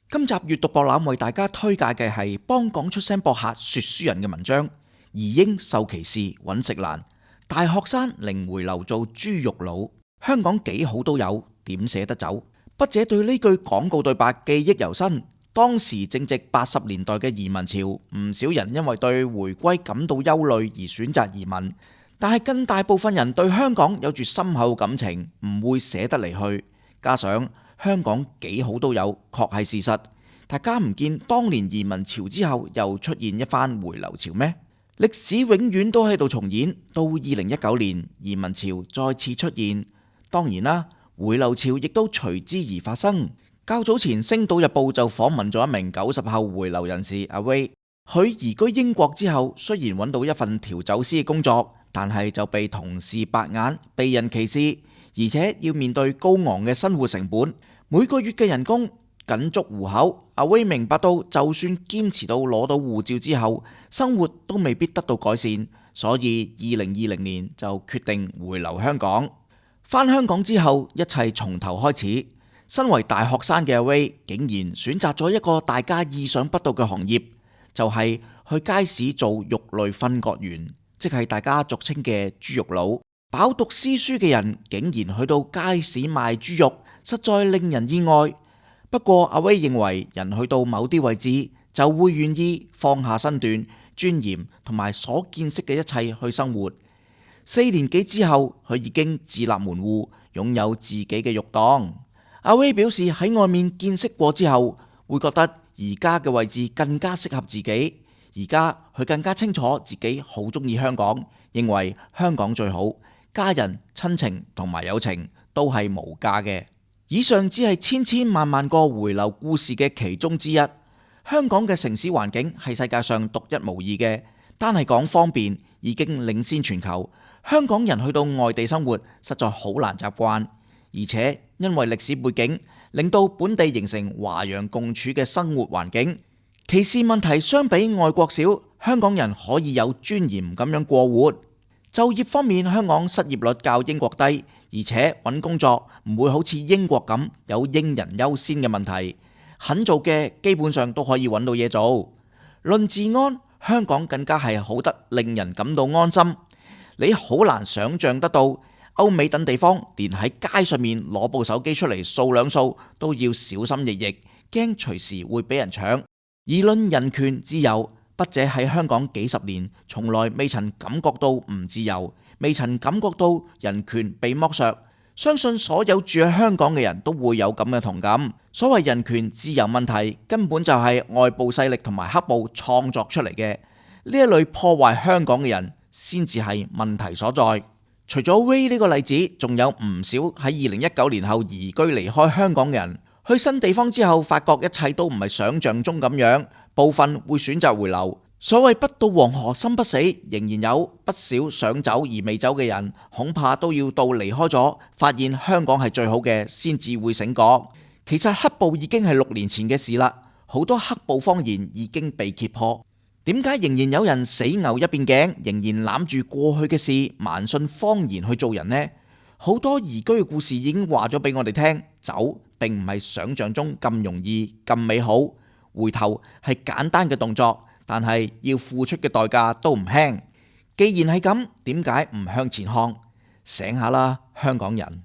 今集閱讀博覽為大家推介嘅係幫港出聲博客說書人嘅文章《移英受歧視揾食難》，大學生零回流做豬肉佬，香港幾好都有，點捨得走？筆者對呢句廣告對白記憶猶新。當時正值80年代嘅移民潮，唔少人因為對回歸感到憂慮而選擇移民，但係更大部分人對香港有住深厚感情，唔會捨得離去。加上香港幾好都有，確係事實。大家唔見當年移民潮之後又出現一番回流潮咩？歷史永遠都喺度重演。到2019年，移民潮再次出現，當然啦，回流潮亦都隨之而發生。較早前，《星島日報》就訪問咗一名90後回流人士阿威，佢移居英國之後，雖然揾到一份調酒師嘅工作，但係就被同事白眼，被人歧視，而且要面對高昂嘅生活成本，每個月嘅人工僅足糊口。阿威明白到，就算堅持到攞到護照之後，生活都未必得到改善，所以2020年就決定回流香港。返香港之後，一切從頭開始。身為大學生嘅阿威，竟然選擇咗一個大家意想不到嘅行業，就係去街市做肉類分割員，即係大家俗稱嘅豬肉佬。飽讀詩書嘅人竟然去到街市賣豬肉，實在令人意外。不過阿威認為，人去到某啲位置就會願意放下身段、尊嚴同埋所見識嘅一切去生活。4年幾之後，佢已經自立門戶，擁有自己嘅肉檔。阿威表示喺外面見識過之後，會覺得而家嘅位置更加適合自己。而家佢更加清楚自己好中意香港，認為香港最好，家人、親情同埋友情都係無價嘅。以上只係千千萬萬個回流故事嘅其中之一。香港嘅城市環境係世界上獨一無二嘅，單係講方便已經領先全球。香港人去到外地生活實在好難習慣，而且因為歷史背景，令到本地形成華洋共處嘅生活環境。歧視問題相比外國少，香港人可以有尊嚴咁樣過活。就業方面，香港失業率較英國低，而且揾工作唔會好似英國咁有英人優先嘅問題，肯做嘅基本上都可以揾到嘢做。論治安，香港更加係好得令人感到安心。你好難想象得到，歐美等地方連喺街上面攞部手機出嚟掃兩掃都要小心翼翼，驚隨時會俾人搶。而論人權自由，筆者喺香港幾十年，從來未曾感覺到唔自由，未曾感覺到人權被剝削。相信所有住喺香港嘅人都會有咁嘅同感。所謂人權自由問題，根本就係外部勢力同埋黑暴創作出嚟嘅。呢一類破壞香港嘅人，先至係問題所在。除咗 Ray 呢個例子，仲有唔少喺2019年後移居離開香港嘅人，去新地方之後，發覺一切都唔係想象中咁樣。部分會選擇回流。所謂不到黃河心不死，仍然有不少想走而未走嘅人，恐怕都要到離開咗，發現香港係最好嘅，先至會醒覺。其實黑暴已經係6年前嘅事啦，好多黑暴謊言已經被揭破。點解仍然有人死牛一邊頸，仍然攬住過去嘅事，盲信謊言去做人呢？好多移居嘅故事已經話咗俾我哋聽，走並唔係想象中咁容易咁美好。回頭係簡單嘅動作，但係要付出嘅代價都唔輕。既然係咁，點解唔向前看？醒下啦，香港人！